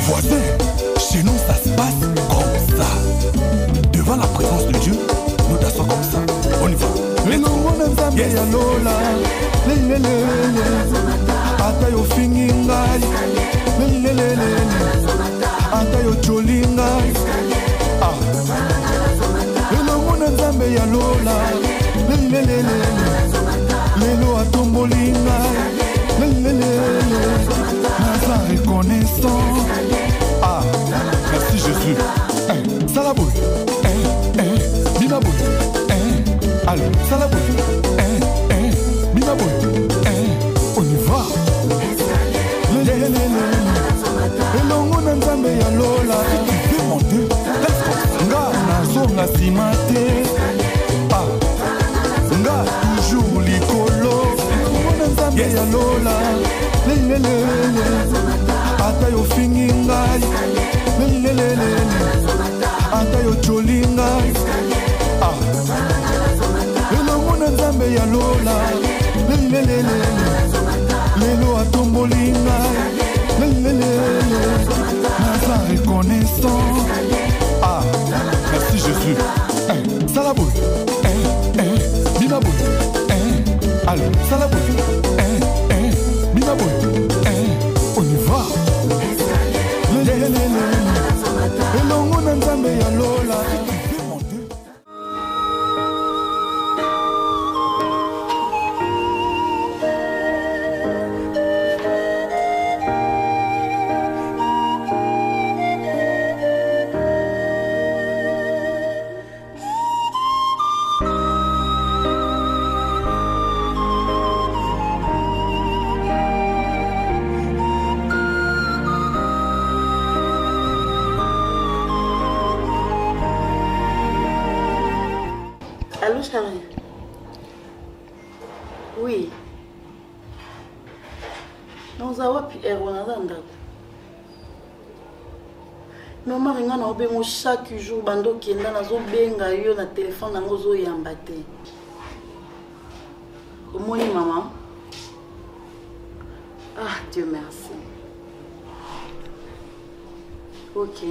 Voisin, chez nous ça se passe comme ça. Devant la présence de Dieu, nous dansons comme ça. On y va. Yes. Ata yo fingi ngai lelelele ata yo joli ngai elongo na nzambe ya lola lelelele lelo atomboli ngai lelelele naza reconnaissant. Merci Jésus. Salaboy binaboy allez salaboy binaboy on y va. Elongo na nzambe ya lola nga nazonga nsima te nga toujours likolo. Elongo na nzambe ya lola lelelele ata yo fingi ngai lelelele ata yo joli ngai elongo na nzambe ya lola lelelele lelo atomboli ngai lelelele naza reconnaissant. Merci Jésus. Salaboy binaboy allez salaboy binaboy on y va. Lelelele elongo na nzambe ya lola. Allô chérie? Oui. Nous avons pu erreur. Mais ma ringa na obengo chaque jour bando kenda na zo benga yo na téléphone na ngozo yamba te. Omoni maman? Ah, Dieu merci. Ok.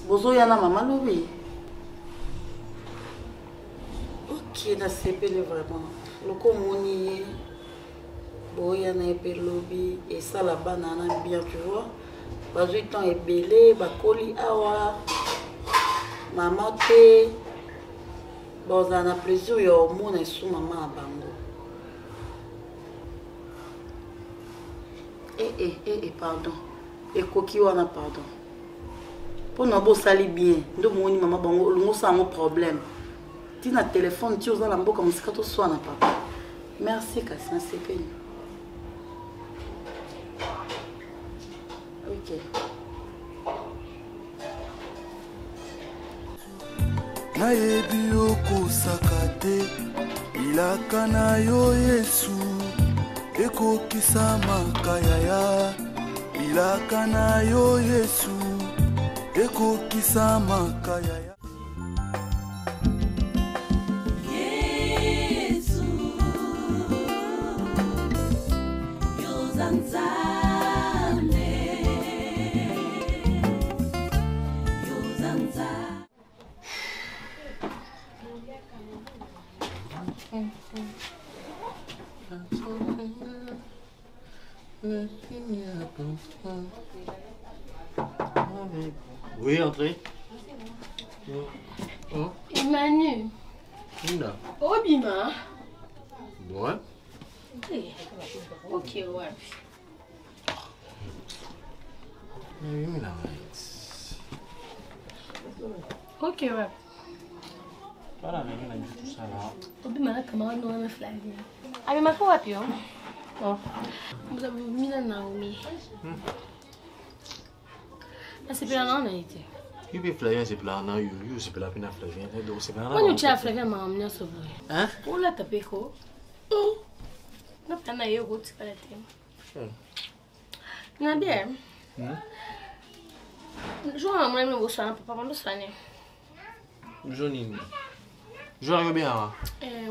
Bozo yana maman lobi. Ok, na sepele vraiment. Loko moni boya na epele lobi et ça là-bas nana bien tu vois. Bazui temps est belé, bakoli awa. Maman te. Boza na plaisir yo mona sou maman abango. Pardon. Et koki wana pardon. Pour nous beau sali bien, nous moni maman bango, nous avons un problème. Tu as un téléphone, tu as un lambeau comme ça, tu sois papa. Merci, Kassina, c'est peine. Ok. Nayebi okosaka te ilaka na yo Yesu ekokisa makayaya ilaka na yo Yesu ekokisa makayaya. Yesu yozanzane yozanzane. Oui, entrez. Oh. Emmanuel. Linda. Oh, Bima. Ouais. Ok, ouais. Ok, ouais. Voilà, mais tout ça là. Oh, Bima, comment on a un flag? Ah, mais ma quoi, puis oh. Vous avez mis la Naomi. C'est plus la Naomi. Il peut Flavien, c'est plus la Naomi. Il c'est plus la peine à Flavien. Donc c'est pas la Naomi. Quand tu as Flavien, m'a amené à sauver. Hein? On l'a tapé quoi? Non, t'en as eu route, c'est pas la thème. Non, bien. Je vais m'amener au soin, papa, on soigner. Johnny. Je vais bien.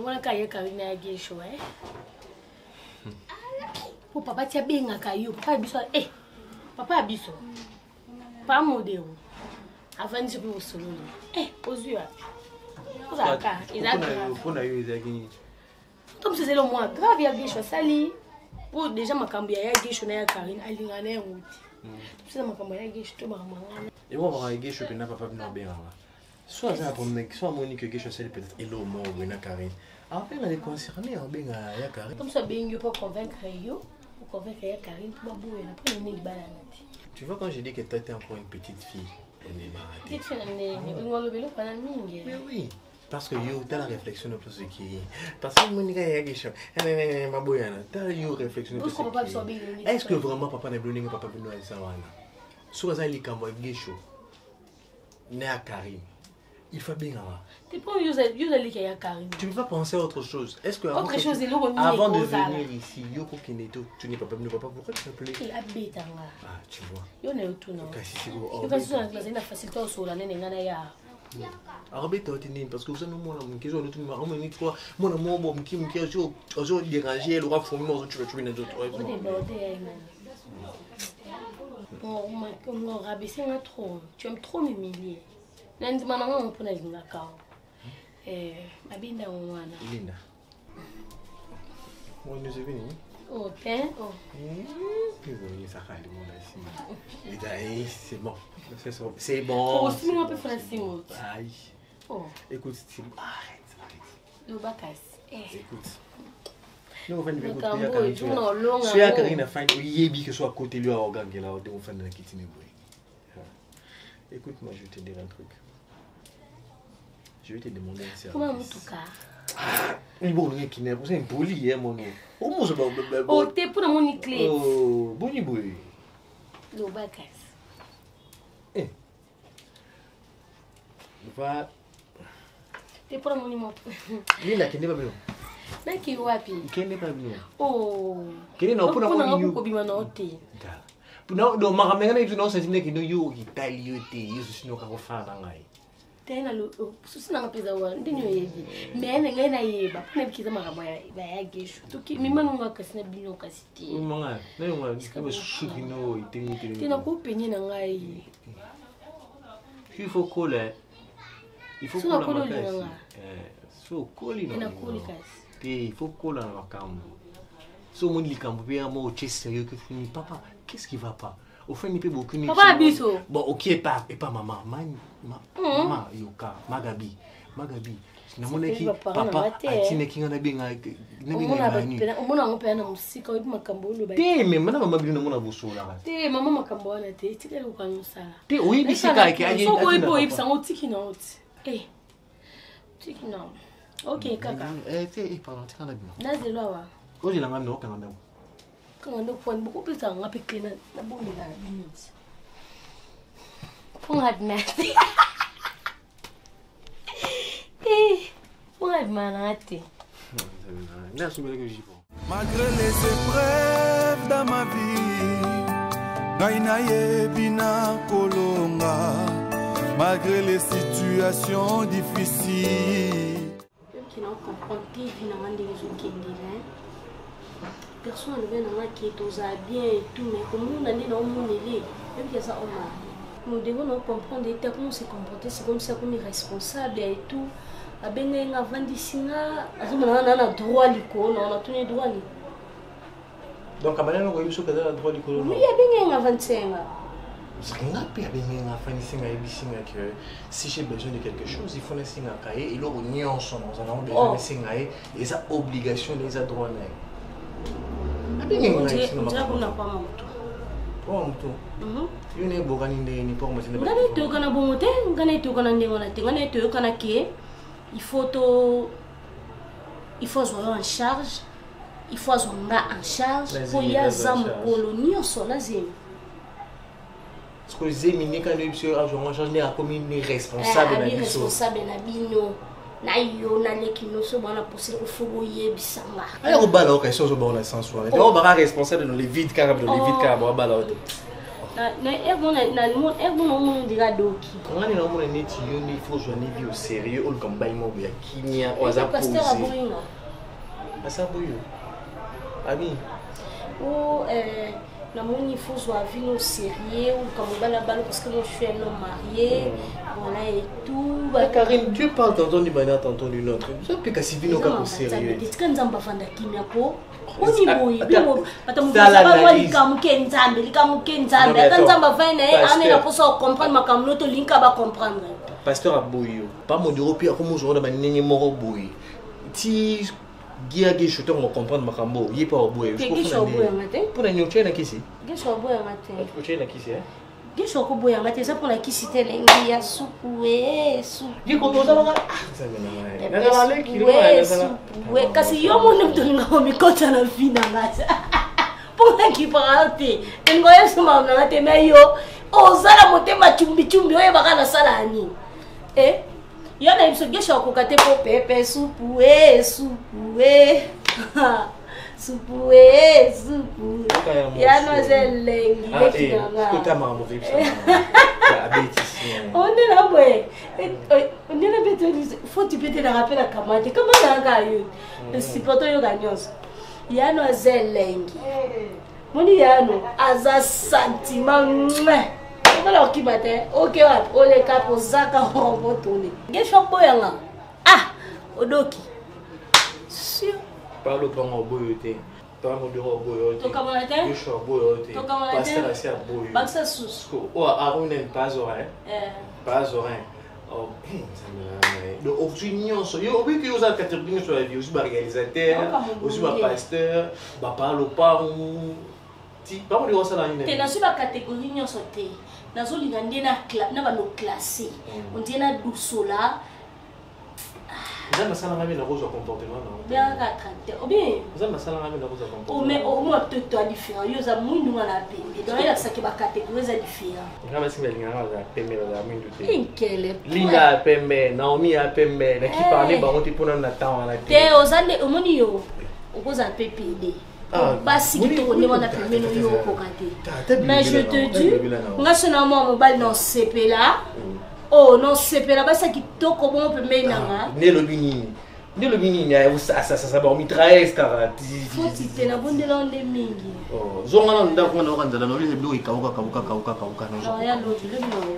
On a qu'à y aller à Guécho, pour papa tia bengaka yo papa biso papa biso pas modèle avant de se faire au solo aux yeux ozaka mpona yo ezalaki comme c'est le moins grave ya gesho sali pour déjà makambo ya gesho na ya Karine alingana na nguti c'est makambo ya gesho to makambo et moi va gesho pena papa bino benganga soit ça pour mec soit Monique gesho sali peut-être elo mo na Karine après on est concerné en benga ya Karine comme ça benga pour convaincre yo pour convaincre ya Karine pour babouer après on est libala. Tu vois quand je dis que toi t'es encore une petite fille on est baraté petite fille on le vélo pas la mingi mais oui parce que yo t'as la réflexion de tout ce qui parce que Monique ya gesho ma boyana t'as yo réflexion de tout ce est-ce que vraiment papa n'a blonné papa venu à ça wana soit ça il kambo gesho na Karine il faut bien avoir. Tu peux user les Karine. Tu ne peux pas penser à autre chose. Est-ce que autre chose avant de venir ici, Yoko Kineto, tu n'es pas venu papa pourquoi tu t'appelais? Il habite là. Ah, tu vois. Yo ne tout non. Yo kasi so na facilité sur la nene ngana ya. Arabeta otini parce que vous savez moi mon question de tout moi on dit quoi moi mon bon qui me ojo déranger le roi formé tu vas tuer les autres. On débordé on rabaisser trop. Tu aimes trop m'humilier. Nandi mananga mpona zinga kao. Abinda mwana. Linda. Moi nous est venu. Oh, t'es oh. Puis bon, ça va le monde ici. C'est bon. C'est bon. Oh, si on peut faire ça. Aïe. Oh. Écoute, arrête. Le bakas. Écoute. Nous on va venir écouter. Si à Karine a fait yebi que soit à côté lui à organe là, on va faire dans la kitchen boy. Écoute, moi je vais te dire un truc. Je vais te demander un service. Comment tout cas? Il bon qui n'est pas impoli mon nom. Oh je oh t'es pour mon clé. Oh boni boy. Le bakas. Va. T'es pour mon numéro. Lila qui n'est pas bien. Mais qui wapi? Qui n'est pas bien. Oh. Qui n'est pas pour mon numéro. Pour bima noté. Não, não, mas a minha mãe não se diz que não eu que tá ali eu te isso não quero falar nada. Tem na lu, se não precisa o não tenho ele. Mas ninguém na iba, não precisa mais amanhã vai agueixo. Tu que me manda uma coisa na binho casiti. Manga, não uma, que eu sou que não e tem. Tem na culpa nem na ngai. Il faut coller. Il faut coller. Faut coller. Na coller cas. Il faut coller na campo. So mon likambo bien moi tu sérieux que fini papa qu'est-ce qui va pas au fait ni peut beaucoup ni papa biso bon OK et pas maman maman yoka magabi na mona ki papa atine ki ngana benga na benga ni mona ngope na musika obi makambo lo ba te me mana mama bino mona bosola te mama makambo na te tikele ko kanyusala te oyi bisika ke aje so ko ibo ibsa ngotiki na oti tiki na OK kaka te pardon tikana bino nazelo wa oje langa no kanga ndawo kanga ndo kwa mbuko pesa ngapi clean na bonde la minutes pour admettre pour admettre malgré les épreuves dans ma vie gaina yebina kolonga malgré les situations difficiles qui n'ont compris finalement des gens personne ne vient qui est aux bien et tout mais comme on a dit non mon élé même que ça on nous devons comprendre comment se comporter c'est comme ça qu'on est responsable et tout a bien avant d'ici là on a droit liko on a tous les droits donc à maintenant on a que droit liko oui a bien avant ça parce qu'on a bien que si j'ai besoin de quelque chose il faut le signer et là on y ensemble nous avons besoin de signer et ça obligation les droits on dirait qu'on n'a pas mon tour. Oh, mon tour. Il n'y a pas de pour moi. Il faut jouer en charge. Il faut jouer en charge. Pour y avoir une colonie au sol. Parce que les éminents, quand ils sont en charge, ils sont comme responsable de la vie. Responsable de la vie. Na yo na lekino so bana poser ko fogo yebisanga alors bala o question so bana sans soir on va responsable dans les vides car dans les vides car bala na mon dira doki on est dans mon neti yo il faut jouer vie au sérieux on comme baimo ya kimia o za poser asa boyo ami ou il faut soit vie au sérieux ou comme parce que moi je suis un homme marié, voilà et tout. Karine, Dieu parle tantôt du banat, tantôt du nôtre. Ça peut qu'à s'y venir au sérieux. Tu sais quand on va faire de kimia po, on y boit, bien attends, ça va voir les kamuken nzambe, les kamuken nzambe. Quand on va faire on est là pour ça comprendre ma comme l'autre linka va comprendre. Pasteur Aboyo, pas mon Europe, comme je vois dans moro boy. Si Guia Guiche, on va comprendre ma cambo, il est pas au bout. Je comprends. Pour la nuit, tu es là qui c'est? Guiche au bout à matin. Tu es là qui c'est? Guiche au bout à matin, ça pour la qui c'était l'engia soupoué, soupoué. Dis qu'on doit avoir. Ça me l'a soupoué. Kasi yo mon nom de l'enga mi kota na vie na ngasa. Pour la qui parle, ngoya suma na te meyo. Ozala motema chumbi chumbi oye bakana sala ani. Yana imso gesha kokate po pepe soupoué soupoué. Soupoué soupoué. Yana zelengi lekina. Kota maman vip ça. On est là ouais. On est là bête. Faut tu péter la rappel à kamate. Comment ça ga yo? Si poto yo gagnos. Yana zelengi. Moni yano aza sentiment. Alors qui matin, ok, on les cap aux zaka on va tourner. Gesho boyanga. Ah, odoki. Sûr. Parle pas en boyoté. Pas mon bureau boyoté. To kamalate? Gesho boyoté. To kamalate? Pasteur assez boyoté. Baksa sous. Oh, Aaron n'est pas oreille. Pas oreille. Oh, donc aujourd'hui on se yo oui que vous avez catégorie sur la vie aussi réalisateur, aussi pasteur, ba parle pas ti ba mo ça la une. Te na sur la catégorie nyo sauté. Nazo lingande na ba no classé. On dit na dousola. Vous avez ça la même rose comportement non? Bien à 30. Ou bien vous avez ça la même rose comportement. O mais au moins peut-être différent. Yo za muito na pembe. Donc là ça que ba catégorie za différent. Ngaba singa za pembe za muito te. Inkele. Linda pembe, Naomi a pembe, na qui parler ba on te pona na temps na te. Te ozande omoni yo. Okoza PPD. Basi qui tourne wana pembe no yo kokate. Mais je te dis, nga sona mo mobile non CP là. Oh non CP là basi qui toko bon pembe nanga. Ne lo bini. Ne lo bini ya ça ba mitraille car. Faut te na bondela onde mingi. Oh, zonga na ndako na okanza na le blo ikauka na zo. Ya lo le blo.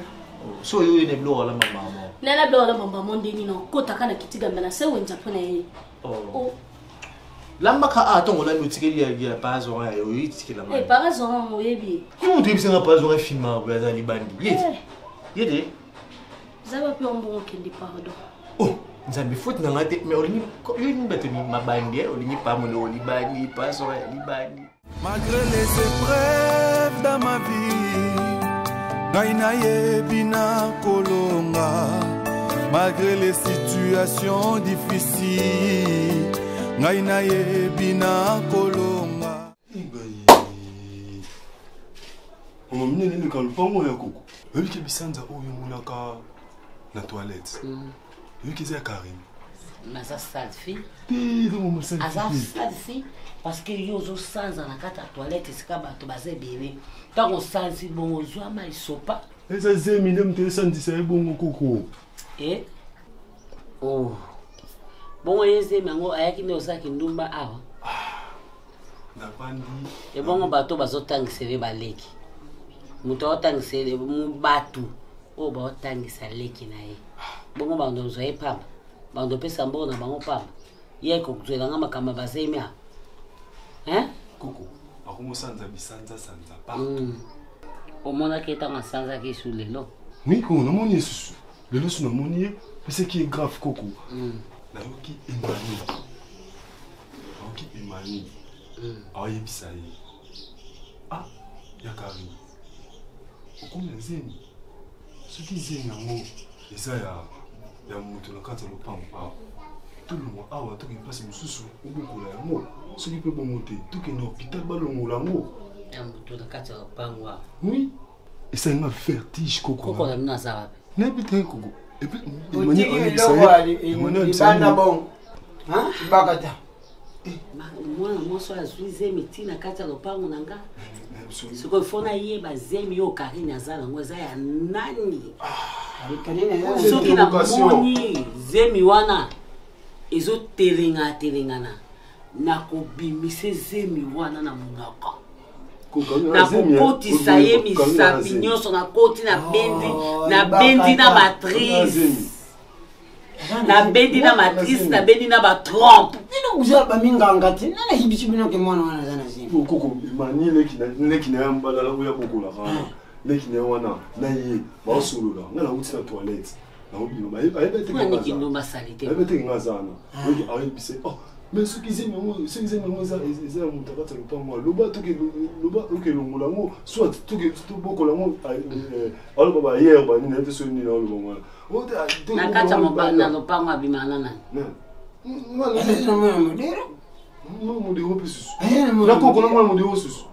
So yo ne blo la mama. Nela blo la mama mondeni no kota kana kitiga na se wenja pona ye. Oh. Lamba ka atongo la mutikeli ya pas oreille yo itiki la mama. Pas oreille mo yebi. Comment tu sais pas oreille film ba za libandi. Yede. Zaba pe ombo kendi pardon. Oh, nzambe foot na ngate mais olingi yo ni batoni mabandi olingi pa mo no libandi pas oreille libandi. Malgré les épreuves dans ma vie, Gaina Yebina Kolonga. Malgré les situations difficiles, Gaina Yebina Kolonga. On m'a mis le calpon ya koko. Lui qui bisanza o yomulaka na toilette. Lui qui c'est Karim. Mais ça salfi. Ça salfi parce que yo zo sanza na kata toilette sika bato baze bébé. Tant on sanzi bon ozwa ma isopa. Eza zemi ndem santi sa ebongo koko. Oh. Bon yeze mango ayaki ne osaki ndumba awa. Ndapandi. E bongo bato bazotangisele baleki. Muto otangisele mu batu. O ba otangisa leki na ye. Bongo bando zo epamba. Bando pesa mbona bango pamba. Ye ko kuzela ngama kama bazemia. Koko. Akumo sanza bisanza sanza pa. Omona keta nga sanza ki sous lelo. Oui, ko na moni susu. Lelo suna moni mais ce qui est grave Koko. Nayoki Emmanuel. Nayoki Emmanuel. Aye bisaye. Ah, yakari. Okomya zemi. Soki zemi yango eza ya mutu na kati ya lopango awa. Tolongwa awa toki mpasi mosusu obokola yango. Soki mpe bongo te toki na hôpital balongola yango. Ya mutu na kati ya lopango awa. Oui. Esalinga vertige Koko. Koko na nuna aza wapi? Nayebi te Koko. Et puis, moi so azwi zemi tina kati ya lopango na nga. Siko fona yeba zemi yo Karine azala ngo eza ya nani? Soki na moni zemi wana ezo telengana nakobimise zemi wana na munoko nakokotisa ye misapi nyonso nakoti na bendi na matrice nabendi na matrice nabendi na batrompe uza baminganga te nana hibisi bino ke mwana wana zana zemi koko imani leki na ya mbala la uya bokola kana leki na wana na ye ba solola ngana uti na toilette na obino ba ayebete ngazana oki ayebise oh mais ce qu'ils aiment ça ils aiment mutakata lupango loba toke longola ngo soit toke bokola ngo alo baba hier ba ni na te so ni na loba ngwana nakata mobana lupango abimana nani modero pesusu nakoko namona modero susu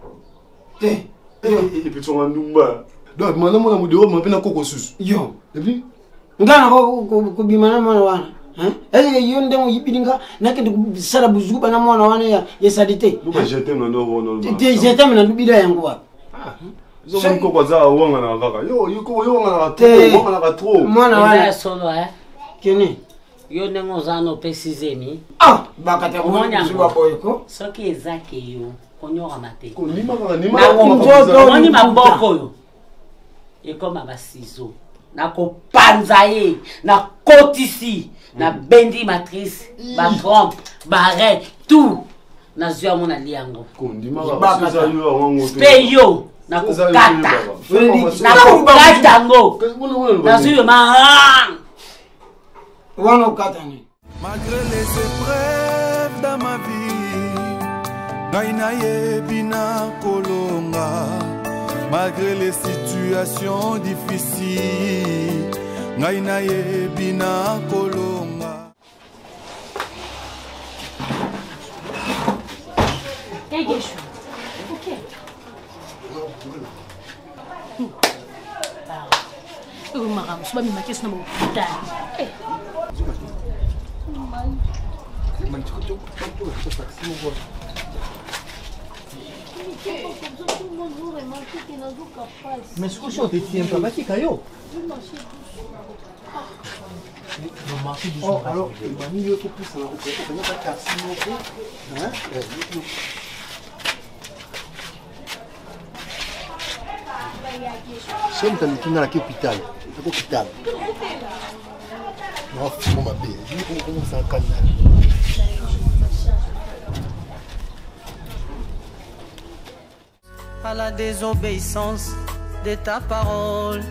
epi tonga ndumba donc mana mona modero mape na koko susu yo epi ngana kubimana mwana wana est-ce yo ndemo yibilinga nakende kusala buzuba na mwana wana ya sadite buba jetem na ndo wono jetem na ndubila yangu wapi zo mko kwa za wanga na kaka yo wanga na trop mwana wana solo kene yo nengo zano pesizemi bakata kuzuba boyeko soki ezake yo konyora mate ni maboko yo ekoma basizo nakopanza ye nakotisi na bendi matrice batrompe barret tout nazwa mona liango spe yo nakokata ngo nazwa yo malgré les épreuves dans ma vie ngai nayebi na kolonga malgré les situations difficiles ngai nayebi na kolonga Maram, je vais me mettre sur mon putain. Mais ce que je te tiens pas, qui caillot? Oh, alors, il m'a mis le coup plus à la route. Il n'y a pas de quartier, hein? Si on est dans l'hôpital, l'hôpital. Non, c'est bon, ma belle. Je comment ça calme. À la désobéissance de ta parole,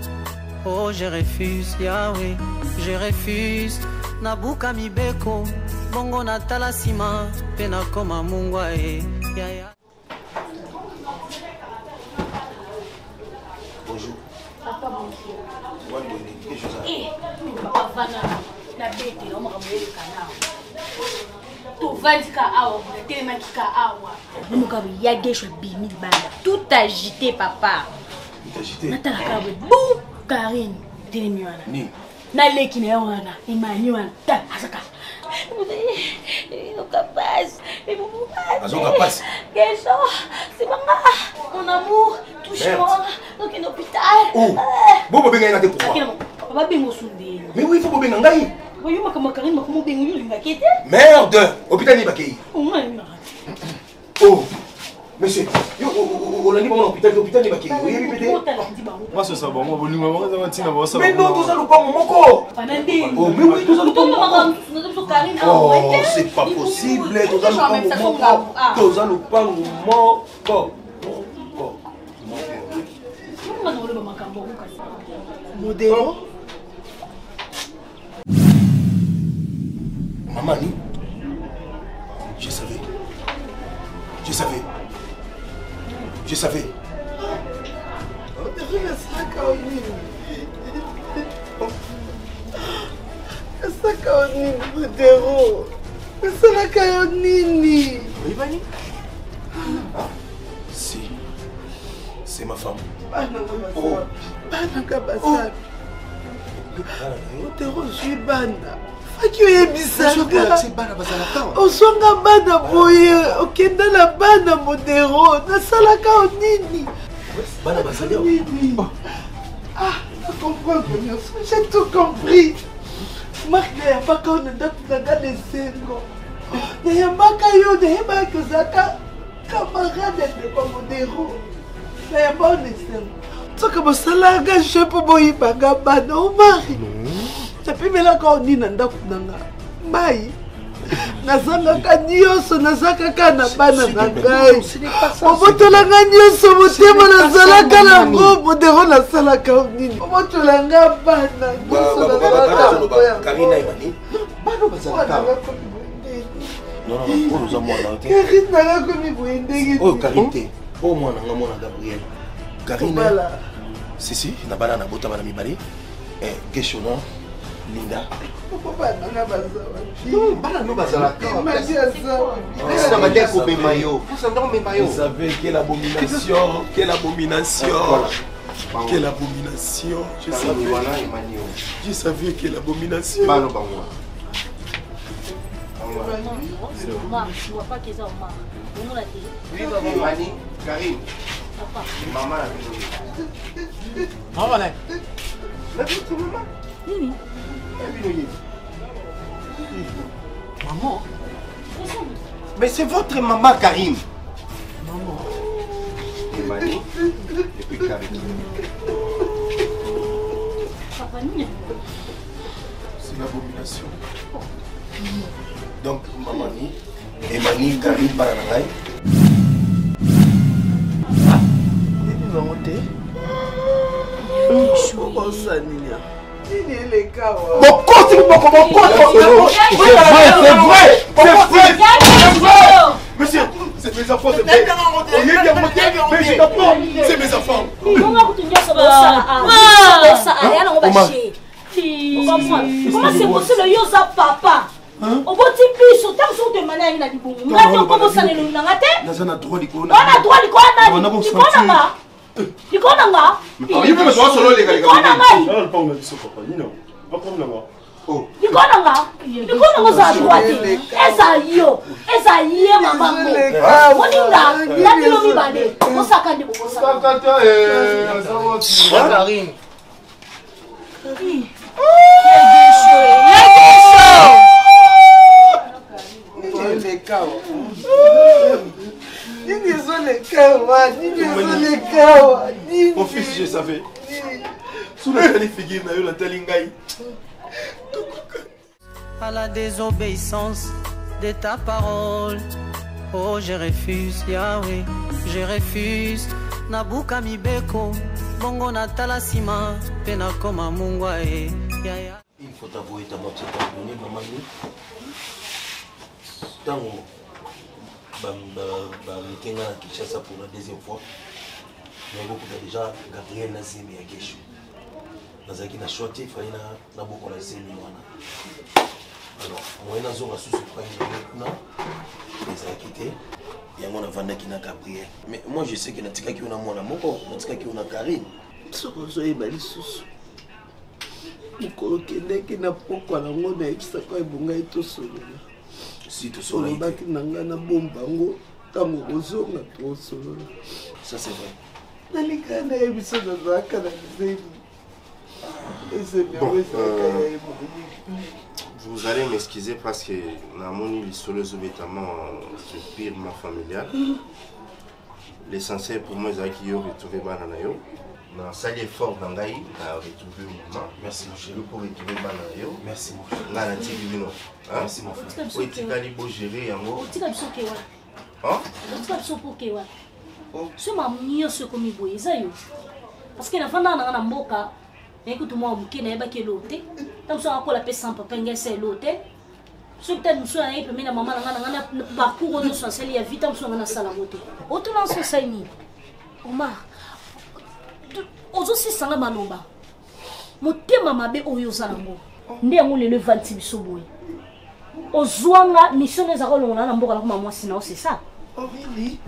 oh je refuse Yahweh, je refuse Nabuka mibeko, bongo natala sima, pena koma mungwa ya. Bonjour. Papa, bonjour. Quelque chose à... Papa, vana, la bête, on m'a ramené le canard. Tu vas dire awa, tu vas dire awa. Nous avons yagé sur bimi banda. Tout agité, papa. Tout agité. Natala kawe, bou, Karine, télé miwana. Ni. Na leki na yawana, imanywana, ta asaka. Incapaz. Incapaz. C'est maman. Mon amour, touche-moi. Donc un hôpital. Oh. Bobo benga ina te pourquoi? Papa bengo sunde. Mais oui, il faut benga ngai. Voyons ma Karine, ma comment bengo linga kete. Merde, hôpital ni bakei. Oh. Monsieur, on a dit bon hôpital ni bakei. Oui, répétez. Moi c'est ça bon, moi voulais maman ça va tina ba ça. Mais non, tout ça nous pas mon moko. Oh, mais oui, tout ça nous pas. Oh, c'est pas possible. Tout ça nous pas mon moko. Tout ça nous pas mon moko. Modéro. Maman, je savais. Je savais. Je savais. Modéro. Si. C'est ma femme. Oh. Modéro, je suis banda. Osonga bana boye okenda na bana modéro nasalaka nini bana basalio je comprends j'ai tout compris Marc n'a pas qu'on a d'appliquer des sengo nayambaka yo nayebaka ozalaka camarade de Bomodero nayamba onesema soki bosalaka je mpo boyibanga bana omari napimelaka onina ndako nanga mai nazangaka nyonso naza kaka na bana na ngai obotolanga nyonso motema nazalaka nango Modero nasalaka nini obotolanga bana nyonso nazalaka Karine nanga komi boye ndenge Karine te o mwana nga mwana Gabriel Karine si na bana na bota bana mibali Geshona Linda Vous savez quelle abomination, quelle abomination, quelle abomination. Je savais quelle abomination. C'est Omar, tu vois pas que c'est Omar. On l'a dit. Oui, Mani, Karine. Papa. Maman l'a dit. Maman là. Nini? Maman. Mais c'est votre maman, Karim. Maman. Et Mani, et puis Karine. Papa, Nini? C'est une abomination. Donc, maman, et Mani, Karine, Baranangai. Monsieur, c'est mes enfants, c'est mes enfants. Comment c'est possible le yosa papa? Au bout de plus, autant que de manière il a dit bon. Maintenant comment ça ne nous n'a pas été? On a droit d'y on a droit d'y connaître. Tu connais pas? Il faut me soigner solo les gars. Tu connais pas? Non, pas on a dit ça papa. Non. Pas comme là-bas. Oh. Tu connais pas? Tu connais pas ça droit? Esa yo maman. On dit là, la bilomi balé. On s'accorde pour ça. Karine. Mon fils, je savais. Sous la telle figure, la telle ngaï. À la désobéissance de ta parole, oh je refuse Yahweh, je refuse Nabuka mibeko, bongo natala sima, pena koma mungwa e. Il faut avouer ta moitié pardonnée, maman. Tango, Kenga Kinshasa pour la deuxième fois. Mais beaucoup déjà Gabriel Nazemi à Geshu. Nazaki na choisi, il fallait na beaucoup la Zemi wana. Alors, moi na zone sous pas une les a quittés. Il y a mon avanda qui n'a Gabriel. Mais moi je sais que na tika qui on a mon amour, na tika qui on a Karine. Sokozo ebali susu. Mukolo kendeki na pokwa na ngona ekisaka ebonga etosolola. Si tu solo baki nanga na bombango tango kozonga to solola. Ça c'est vrai. Nalika na ebiso na zaka na zemi. Vous allez m'excuser parce que dans mon île solo notamment ce pire ma familiale. L'essentiel pour moi c'est qu'il y a retrouvé bananayo. Dans salle effort dans Gaï, on a retrouvé maman. Merci mon cher. Pour retrouver bananayo. Merci mon frère. Là la tigino. Merci mon frère. Oui, tu as dit beau gérer yango. Tu as besoin kewa. Hein? Tu as besoin pour kewa. Ce maman ce comme boy ça yo. Parce que la femme na mboka. Écoute moi mouké na yeba ke loté. Tam so akola pe sans papa ngese loté. So peut-être nous soyons pe na maman na parcours nous so seli ya vite tam so na sala moté. Auto na so saini. Omar. Ozo si sanga maloba. Motema mabe oyo zalango. Nde yango lelo vanti biso boy. Ozwanga mission les akolonga na mboka na kuma mwasi na c'est ça. Oh really?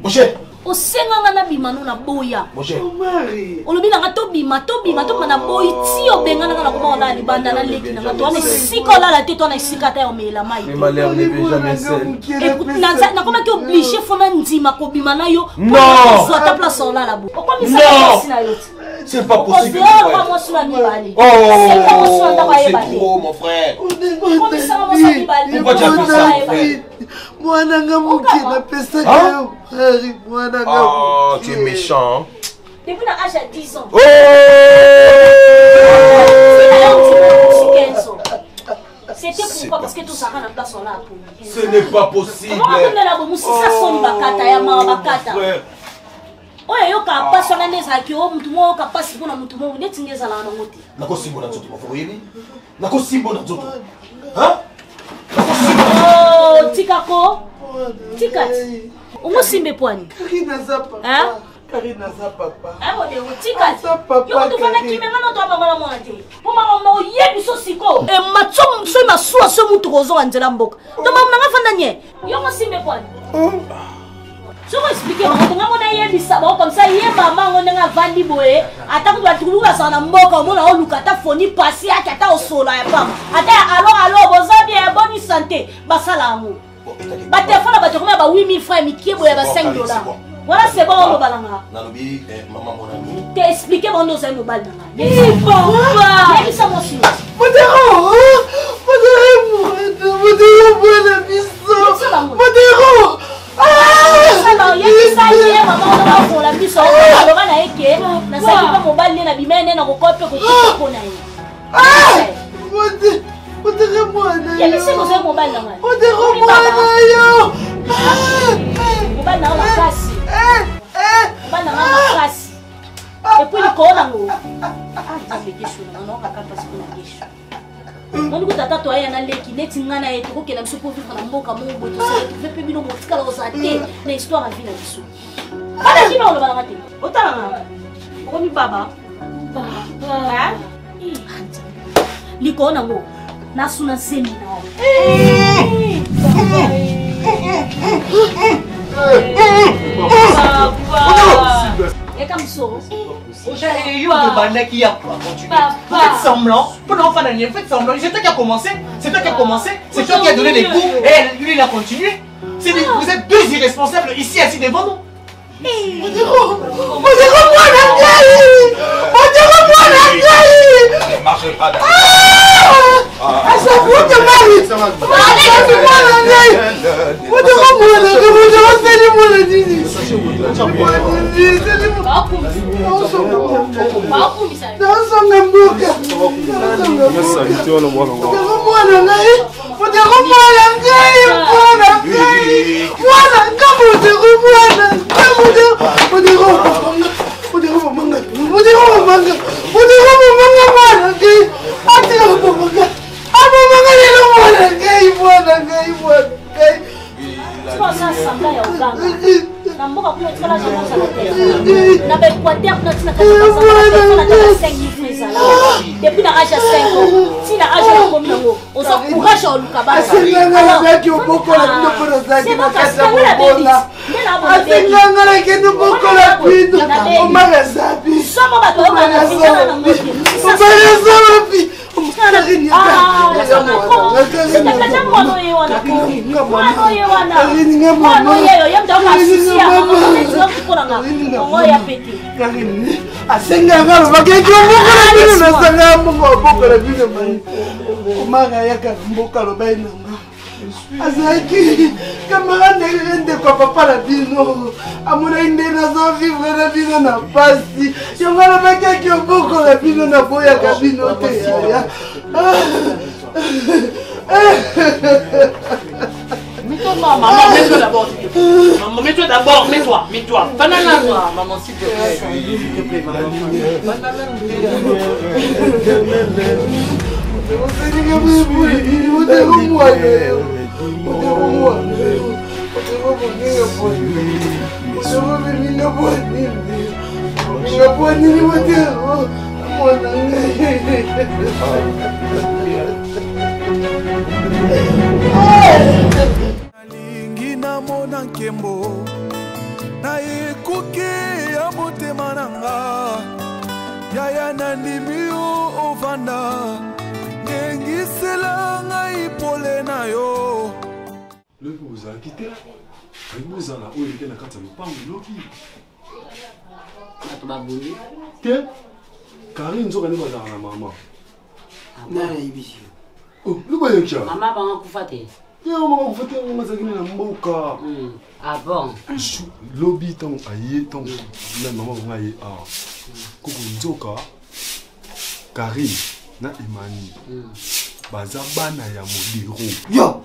Moche. Osenga na bimano na boya. Moche. Mari. Olobi na to bima na boy ti obenga na kuma na libanda na leki na to na sikola la tete na sikata ya omela mai. Mais malheur ne veut jamais seul. Écoute na comment tu obligé fona ndima ko bima na yo. Non. Soit ta place là là bo. Pourquoi mi ça na yo? C'est pas possible. C'est trop, mon frère. Pourquoi tu as fait ça, mon frère? Moi, tu es méchant. Depuis l'âge de 10 ans. Oh! C'était pourquoi? Parce que tout ça, on a place là. Ce n'est pas possible. Comment on a la bombe? Si ça sonne, bakata, ya ma bakata. Oye, yo ka passe na neza ki o mutu mo ka passe bona mutu mo neti ngeza la na moti. Nako simbo na nzoto mafoyeli. Nako simbo na nzoto. Hein? Oh, tikako. Tikati. Umo simbe pwani. Karina za papa. Hein? Karina za papa. Ah bon, tikati. Yo to fana kimema na to mama mwana te. Po mama mo yebi so siko. E matso so ma suwa so mutu rozo anjela mboka. To mama na fana nye. Yo mo simbe pwani. Je vais expliquer, je vais comme ça, il y a maman, on a vendu boé, attends, tu vas trouver ça dans le mot, comme on a eu le phone, passé à Kata au sol, alors, vous avez bien bonne santé, bah ça là, bah téléphone, bah tu remets 8000 francs, mais qui est boé, bah $5. Voilà, c'est bon, on va là. Nalobi, maman, mon ami. T'es expliqué, mon os, on va là. Il faut pas. Il s'en va sur. On dit tata toi yana leki neti ngana yetu ko kela msupo vivre na mboka mungu to se tu fais bino motika la osate na histoire à vie na biso ala kino lo bala mate otala ko mi baba baba liko na ngo na suna semi na et comme ça Faites semblant, pendant fin d'année, faites semblant. C'est toi qui a commencé, c'est toi qui a commencé, c'est toi qui a donné les coups et lui il a continué. Vous êtes deux irresponsables ici assis devant nous. Marche pas depuis l'âge de 5 ans, si l'âge de comme nous, on s'encourage à Lukaba. C'est Azaki, camarade de papa la bino, à mon indéna sans vivre la bino na pasi, yo ngala baka ki oboko la bino na boya kabino te ya. Mets-toi, maman, mets-toi d'abord. Maman, mets-toi d'abord, mets-toi. Banana, maman, s'il te plaît, maman. nalingi namona nkembo na ekuke ya motema na nga yaya nandimi yo ovanda ngengisela ngai pole na yo loki ozalaki te alingi ozala oyo eke na kati ya lopango loki bato baboli te Karine nzoka ne bazala na mama. Na ibisi. Oh, luba yekia. Mama banga kufa te. Ya mama kufa te ngoma zakine na mboka. Ah bon. Lobby ton aye ton na mama nga ye ah. Koko nzoka. Karine na Imani. Baza bana ya modero. Yo.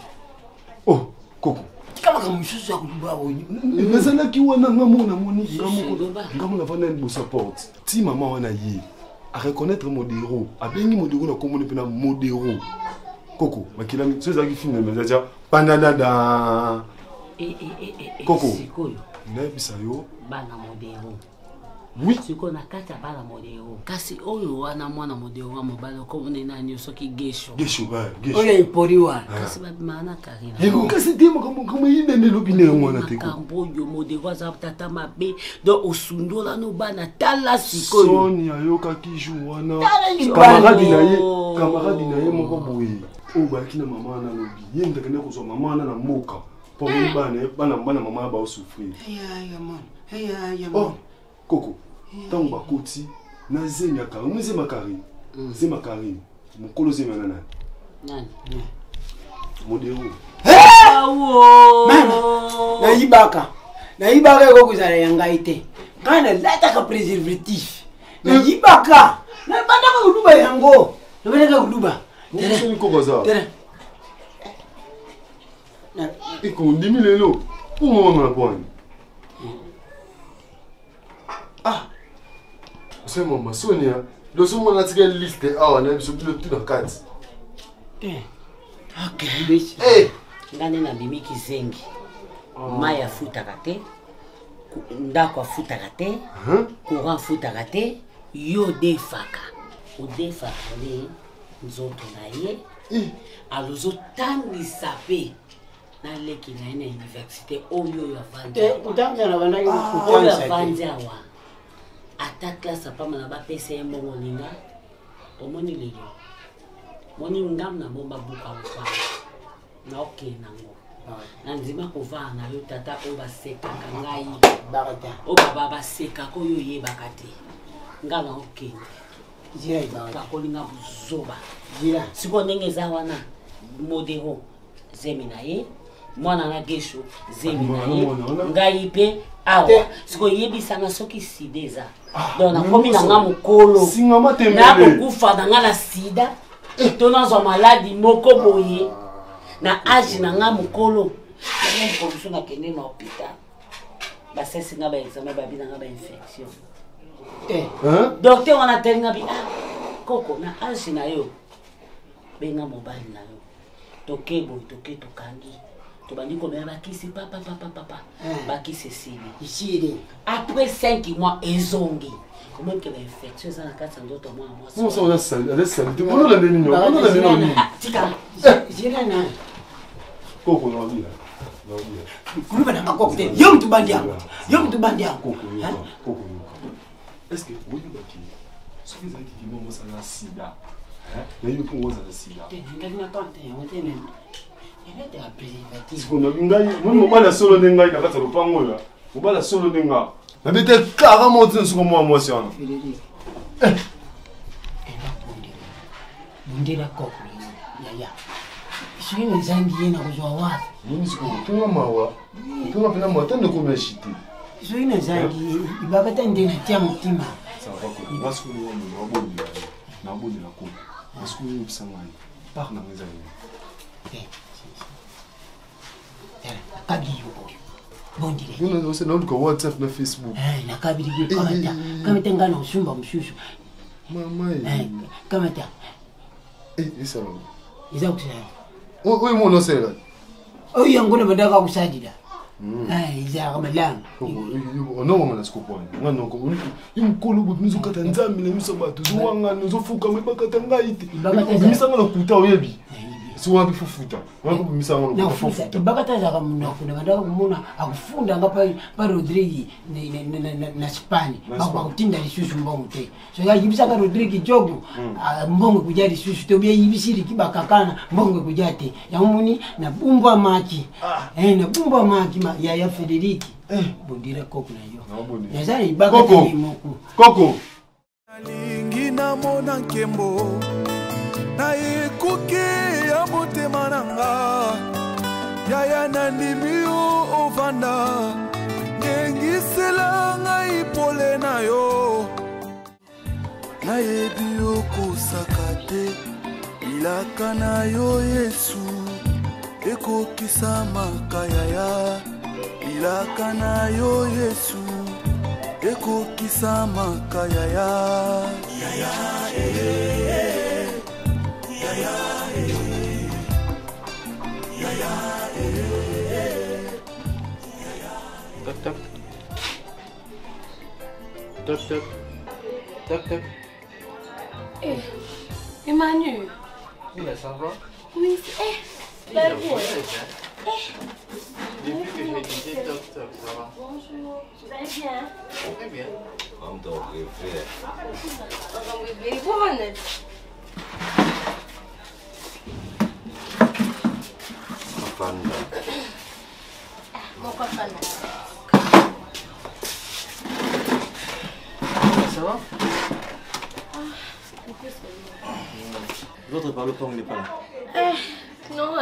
Oh, Koko. Kama kamususu ya kutuba woni. Nazana ki wana ngamona moni ngamona vana ni support. Ti mama wana ye. A reconnaître modero. A bengi modero na komone pena modero. Koko, makila mi soza ki film mais déjà pandada. Koko. Sikoyo. Na bisa yo Bana modero. Oui. Siko na kata bana modero. Kasi oyo wana mwana modero wa mobalo ko nena nyo soki gesho. Gesho ba, gesho. Oya ipori wana. Kasi ba mana Karina. Ego kasi demo kama yinde ne lobine ngwana te ko. Kambo yo modero za tata mabe do osundola no bana tala sikoyo. Sonia yoka ki jou wana. Camarade na ye moko boye. O ba kina mama na lobi. Yende kene ko so mama na moka. Po bana mama ba o souffrir. Ya man. Ya man. Oh, Koko. Tango bakoti na zenya ka. Umuze makari. Zema Karine. Mukolo zema nana. Nani? Modero. Awo. Na ibaka ko kuzala yangaite. Kana lata ka preservatif. Na ibaka. Na banda ka kuluba yango. Na banda ka kuluba. Muso ni kokoza. Tere. Iko ndimi lelo. Umo mama bwana. Ah. C'est maman Sonia. Le son mon article liste ah on a sur le tout dans 4. Ok. Eh. Ngane na bimi kizengi. Maya futaka te. Ndako afutaka te. Courant futaka te. Yo defaka. O defaka le nzoto na ye. Alozo tangi sape. Na leki na ina université oyo ya vandi. Utanza na banda oyo ya vandi awa. Ata classe pama na ba PC mbongo linga. Omoni lelo. Moni ngam na bomba buka kwa. Na okay nango. Na nzima kova na yo tata o ba seka ngai barata. O baba ba seka ko yo ye bakate. Ngala okay. Jira ibaka ko linga buzoba. Jira. Siko ndenge za wana modero zemina ye. Mwana na gesho zemina ye. Ngai pe awa. Siko yebisa na soki sideza. Donc na komi na nga mukolo. Singa matembele. Na kokufa na nga na sida. Tona zo maladi moko boye. Na age na nga mukolo. Na nga mukolo na kende na hôpital. Ba sesi nga ba examen ba bina nga ba infection. Docteur wana telinga bi koko na age na yo. Benga mobile na yo. Toke boy toke tokangi. Tobandi ko ba kisi papa. Ba kisi sili. Après 5 mois ezongi. Comment que l'infection ça na 400 d'autres mois. Comment ça on a ça? Tu on a les niños. On a les niños. Tika. Jira na. Koko na vila. Kuluba na makokte. Yo mtu bandi yangu. Koko. Est-ce que oui baki? Ce que ça qui mo ça na sida. Na yo pour ça na sida. Ngani tante yango tena. Yalete a preservatif. Siko na ngai, mo bala solo ngai na kata lopango la. Mo bala solo ngai. Na bete carrément tu sur moi c'est on. Bundira koko. Ya. Sio ni zangi yena kuzwa wapi? Mimi siko tunga mawa. Tunga pena moto ndo kumeshiti. Sio ina zangi ibakata ndena tia mutima. Sawa kwa masku ni mabodi la. Na bodi la ko. Masku ni bisangani. Par na ngezani. Kabili yuko. Bondire. Yuna ose na ndiko WhatsApp na Facebook. Na kabili yuko kamata ngana usumba mshushu. Mama. Kamata. Isa. Isa kusema. Wewe mwana sera. Oyo ngone badaka kusadida. Isa kamalanga. Ono mwana sikopona. Mwana ko imkolo bumizo kata nzambi na miso batu. Zuwanga nozofuka mwebakata ngaiti. Misa ngana kuta oyebi. Siwa bifufuta. Wako misa ngana kufufuta. Ibakata za kamuna kuna badaka kumuna akufunda ngapa pa Rodrigue na Spani. Bakutinda lisusu mbongo te. So ya yibisa ka Rodrigue jogo mbongo kujali lisusu to bia yibisiri kibakakana mbongo kujate. Ya muni na bumbwa maki. Na bumbwa maki ya Federici. Bondira koko na yo. Nazari ibakata ni moku. Koko. Lingina namona nkembo na ekuke ya motema nanga yaya nandimi yo ovanda nyengisela ngai pole na yo nayebi yo kosaka te ilaka na yo Yesu ekokisa makayaya ilaka na yo Yesu ekokisa makayaya yaya yaya yaya Toc toc. Toc toc. Toc toc. Eh, Emmanuel. Oui, ça va? Oui, Depuis que je disais toc toc, ça va? Bonjour, vous allez bien? Très bien. On doit refaire. Bonjour, Annette. Mon papa, Ça va? Votre parle pas, on n'est pas là. Non,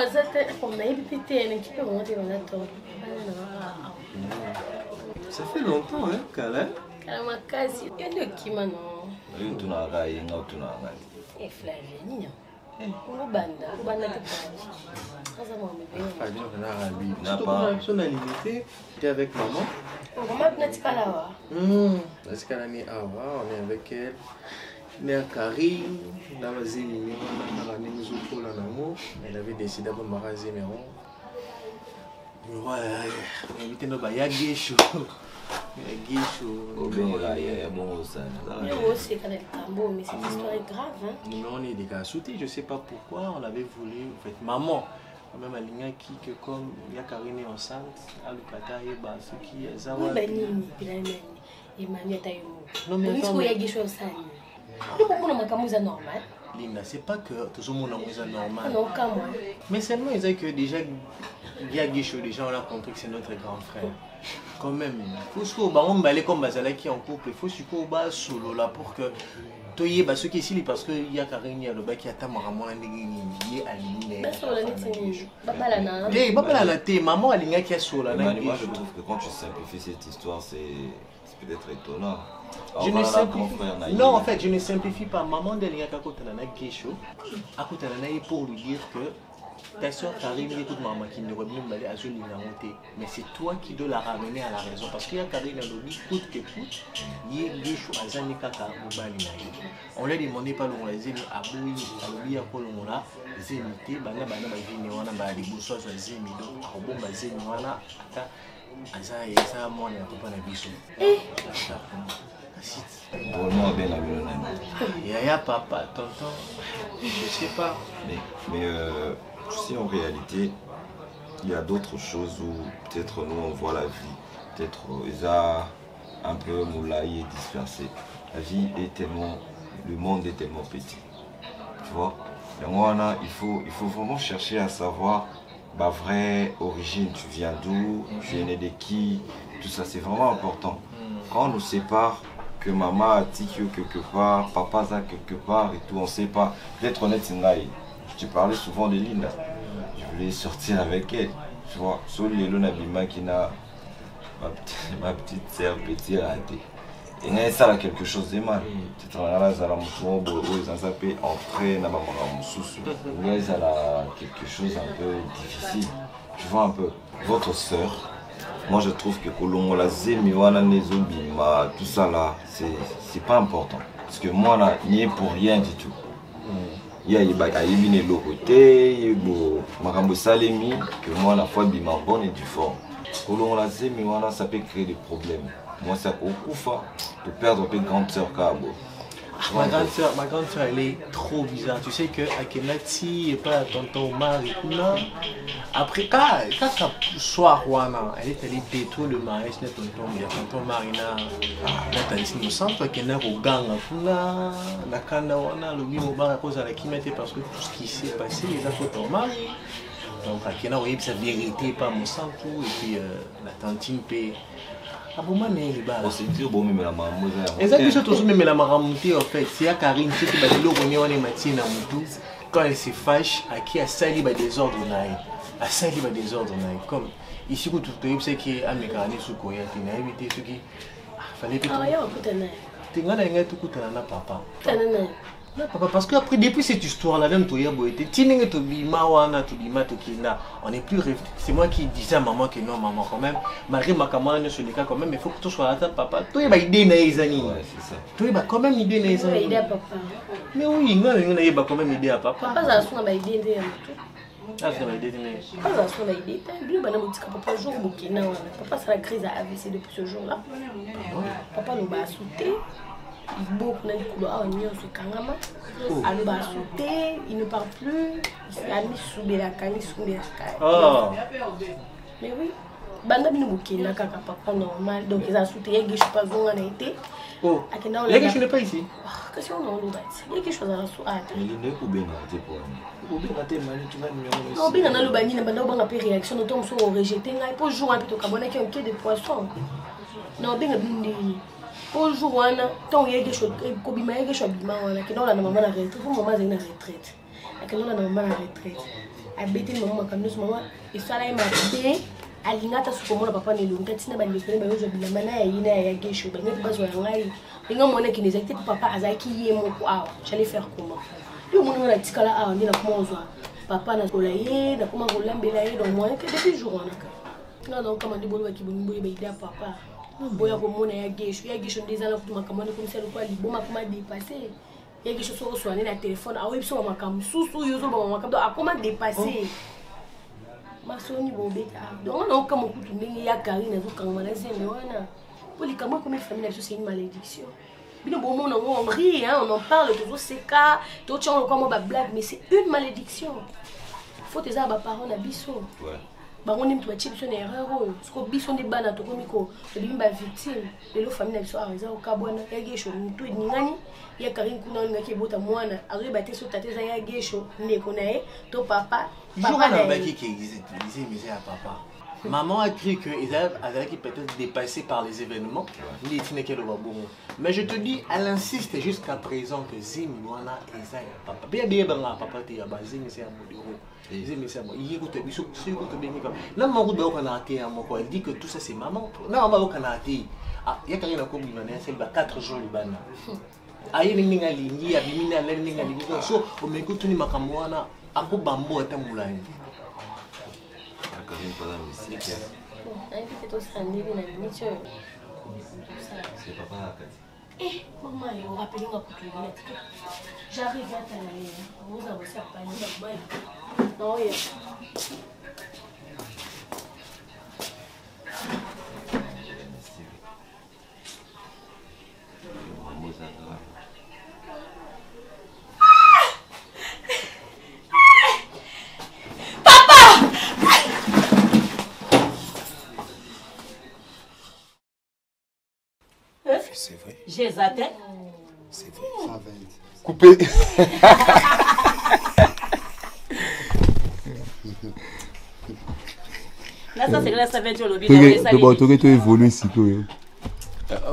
Ça fait longtemps, hein, Kala? Tu es avec maman? On est avec elle. Mère Karine, elle avait décidé de me raser mes ronds. Ouais, éviter nos bailles chaud. Mais cette histoire est grave, hein? Nous, on est des gars sautés, je sais pas pourquoi, on avait voulu, en fait, maman, même à l'Igna qui, que comme il y a Karine est enceinte, à Lukata et bas, ce qui est ça. Non, mais normal. Linda, c'est pas que tout le monde est normal. Non, mais seulement ils disent que déjà, il y a des choses, déjà on a compris que c'est notre grand frère. Quand même, il faut que on balait comme Bazala qui est en couple, il faut que on bas solo là pour que toi y est ce qui est ici parce que il y a Karine, il y a le bas qui attend maman à l'église à l'île. Maman à l'île qui est solo là. Moi je trouve que quand tu simplifies cette histoire, c'est peut-être étonnant. Je ne simplifie... Non, en fait, je ne simplifie pas. Maman de l'Ignaka Kotanana Gesho, à Kotanana pour lui dire que ta soeur Karine écoute maman qui ne va pas aller à Zone Lingamonté. Mais c'est toi qui dois la ramener à la raison. Parce qu'il y a Karine à l'obli, coûte que coûte, il y a Gesho à Zanikaka Mobali. On l'a demandé par le Zémi à Boui, à l'obli à Kolongola, Zémité, Bana Bana Baviniwana, Badi Boussois, Zémido, Arbomba Zémiwana, Aza et ça, moi, on n'a pas la biso. Yaya, papa, tonton, je sais pas. Mais tu sais, en réalité, il y a d'autres choses où peut-être nous on voit la vie. Peut-être Isa un peu moulaï et dispersé. La vie est tellement, le monde est tellement petit. Tu vois? Et moi, il faut vraiment chercher à savoir ma vraie origine. Tu viens d'où? Tu es né de qui? Tout ça, c'est vraiment important. Quand on nous sépare, que maman a tique quelque part, papa a quelque part et tout, on ne sait pas. Peut-être honnête, c'est Naï. Je te parlais souvent de Linda. Je voulais sortir avec elle. Tu vois, Soli et Lonabima qui n'a ma petite sœur petit raté. Et là, ça a quelque chose de mal. C'est un là, ça a entrer dans ma sous-sous. Là, ça a quelque chose un peu difficile. Tu vois un peu. Votre sœur, moi je trouve que Kolongola Zemiwana Nezobima, tout ça là, c'est pas important. Parce que moi là, il n'y est pour rien du tout. Il y a Ibine Lokoté, il y a Marambo Salemi, que moi la fois bima bonne et du fort. Kolongola Zemiwana, ça peut créer des problèmes. Moi c'est au Koufa, de perdre un peu de grande sœur Kabo. Ma grande soeur, elle est trop bizarre. Tu sais que Akenati et pas tonton Marie. Après, quand soir, elle est allée détruire le mariage de tonton Marina. Elle est innocente, elle est au gang. La Kanawana, le Mimoba, à cause de la Kimete, parce que tout ce qui s'est passé, les a tonton Marie. Donc, Akena, oui, sa vérité, pas mon sang, tout. Et puis, la tantine paie. aboma na ye libala osentire bomemela makambo eza yango eza biso tozomemela makambo te en fait c'est ya Karine soki baleloko nye wana ematie na motu quand elle se fâche aki asali badésordre na ye asali badésordre na ye comme ici kutu toyebisaki amekaka ne soki oya te nayebi te soki fallait que tinga na yengai tokutana na papa non, papa, parce que après, depuis cette histoire-là, même toi, on est plus c'est moi qui disais à maman que non, maman, quand même, malgré ma camarade sur les cas, quand même, il faut que tu sois là, papa. Toi, il va aider Naïzani. Ouais, c'est ça. Toi, il va quand même aider Naïzani. Il va aider à papa. Mais oui, non, il va quand même aider à papa. Papa, ça va aider à ah, ça va aider papa, ça va aider. Papa, jour papa, c'est la crise à AVC depuis ce jour-là. Papa nous va sauter. Beaucoup de couloirs se kangama il ne parle plus, il s'est mis sous la mais oui banda bino bokenda kaka papa normal donc ils ont sauté il y a pas zonga na été oh il y a n'est pas ici qu'est-ce qu'on a il y a quelque chose à sous ah il ne peut bien arrêter pour ou bien rater mani tu vas numéro non bien na lo bani na banda ba ngapé réaction no tombe so rejeter ngai pour jouer un peu to kabona qui un quai de poisson non bien bindi bonjour wana tant il y a quelque chose kobima quelque chose bima wana que non la maman la retraite pour maman c'est une retraite que non la maman la retraite abeti maman quand nous maman et ça là il m'a dit alingata sukomona papa ne longa tina ba ndekene ba yozo bilamba na yina ya gesho ba ngeti bazo ngai inga mona ki nezakite papa azaki yemo ko awa j'allais faire comment yo mona na tikala awa ndina komozwa papa na kolaye na koma kolambela ye donc moi que depuis jour wana ka non donc comment dibolo ba kibongo ba ida papa boya komona ya gesho ndezala kutuma kamone komisala kwa liboma kuma dépasser ya gesho so soane na téléphone a webso makambo susu yozo ba makambo akoma dépasser masoni bobeta donc on a comme kutu ndenge ya Karine zo kangama na zeme wana polikamo comme famille na c'est une malédiction bino bon on rit hein on en parle toujours c'est cas tout tient comme ba blague mais c'est une malédiction faut tes ba parents na biso ouais bango ni mtu bachibiso na erreur siko biso ndi bana to komiko bimba victime de lo famille na biso areza okabwana ya gesho mtu ningani ya Karine kuna ngaki bota mwana arriba te so tateza ya gesho ndeko na ye to papa papa na baki qui existe mais à papa maman a cru que Isabelle avait peut-être dépassé par les événements mais je te dis elle insiste jusqu'à présent que Zim wana Isabelle papa bien papa te ya bazim c'est un modèle Zim c'est moi il écoute biso sur que bien comme là mon route ba kana te amoko elle dit que tout ça c'est maman non on va kana te ah ya Karine ko bimana c'est 4 jours libana ayi ninga lingi ya bimina ninga lingi so o mekutu ni makambo wana ako bambo atambula c'est papa eh maman il aura appelé moi pour lui j'arrive à t'aller vous avez ça pas non il c'est vrai. J'ai zaté. C'est vrai. 120. Coupé. Là, ça c'est grâce à Ventio Lobby. Tu évolues ici, toi.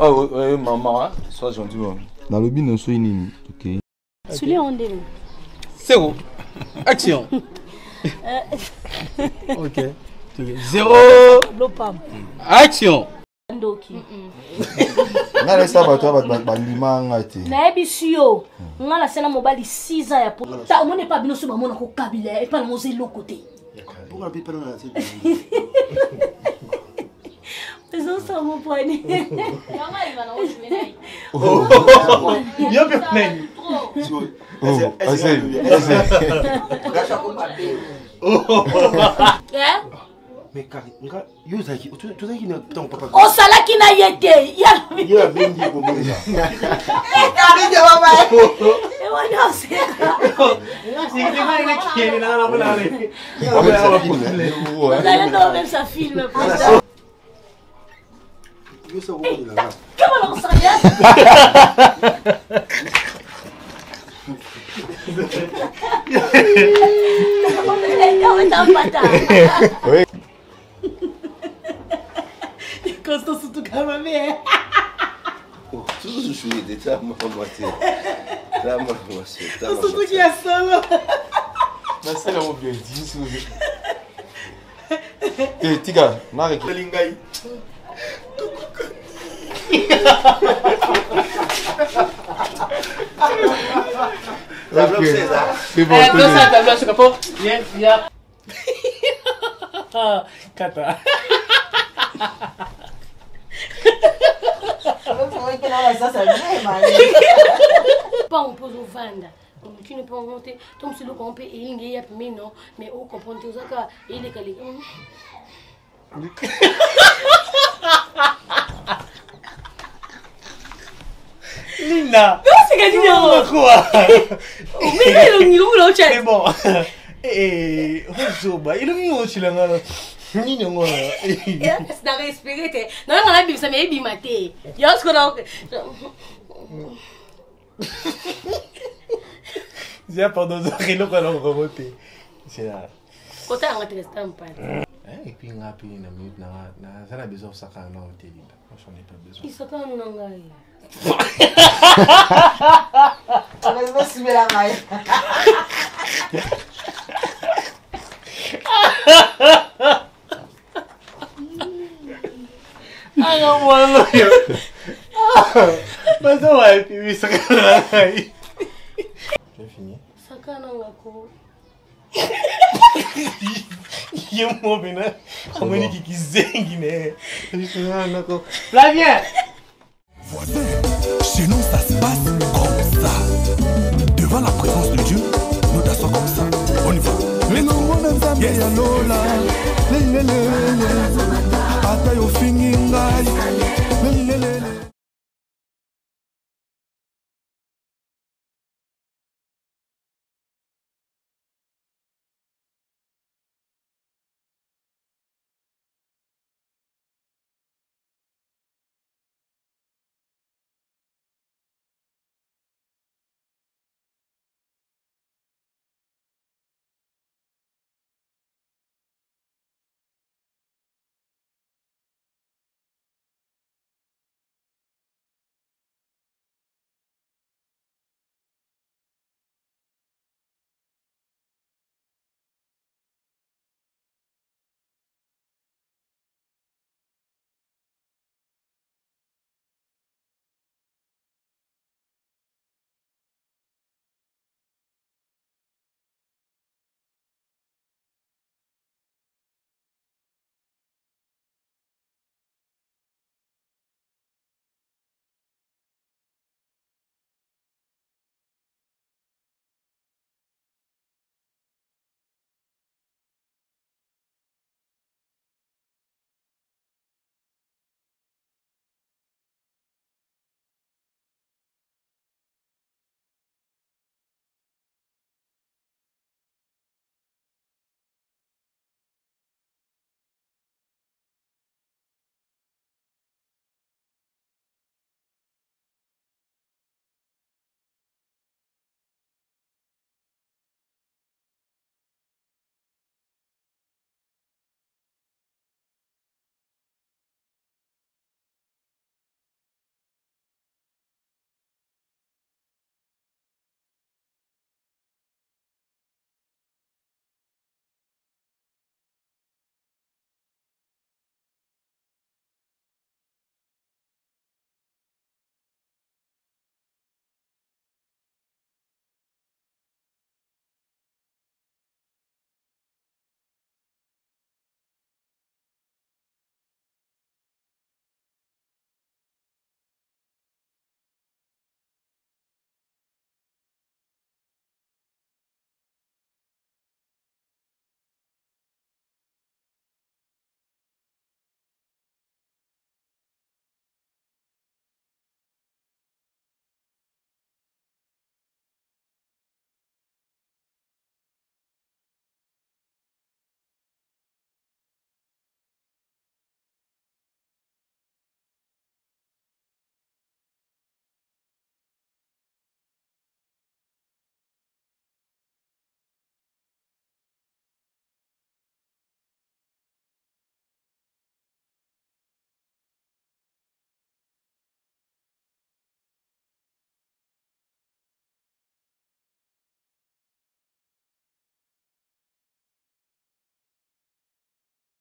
Oh, maman, sois gentil. Dans le bin, on soit une. Ok. Celui-là, on est. C'est où? Action. Ok. 0. Action. Ndoki. Na ça va toi ba limanga te. Na ebisio. Ngala sena mobali 6 ans ya po. Ta omone pas bino so ba mona ko kabila et pas mo ze lokote. Pourquoi pas dans la tête? Mais on s'en mon poignet. Maman il va na ojumena. Oh. Yo bien men. Oh, essaye. Oh. Mais Karine, yo zaki, tu zaki na ton papa. O salaki na yete. Ya bengi ko benga. Karine baba. E wana se. C'est que les mecs qui viennent là la voilà. Vous allez dans même sa film. Yo ça va là. Comment on s'arrête? Oui. Constant surtout quand même. Toujours je suis déjà moi moitié. Là moi moitié. Surtout qu'il y a solo. Mais c'est là où bien dit. Eh, Tiga, Marek. Lingai. C'est bon. Viens. Kata. Pas on pose au vanda. Tu ne peux pas monter. Tom c'est le compé et il y a mais non, mais on comprend tout ça car il est calé. Lina. C'est gagné. Quoi? Mais il est chat. C'est bon. Eh, Rosoba, il est aussi là. Ni non. C'est n'a respiré. Non, on a bien ça mais il maté. Il y a ce qu'on a. J'ai pas dans un rélo qu'on a remonté. C'est là. Quand on a resté en panne. Et puis on a pris une minute ça a besoin de ça quand on a été là. On n'a pas besoin. Il s'attend à nous engager. On va se mettre la maille. Ah non, moi non. Mais ça va, et puis ça va. J'ai fini. Ça quand on a quoi? Il y a un mot bien. On me dit qu'il zingine. Flavien. Voisin, chez nous ça se passe comme ça. Devant la présence de Dieu, nous dansons comme ça. On y va. Mais non, on a ça bien lola. Lelele, atayo fingi ngai. Lelele.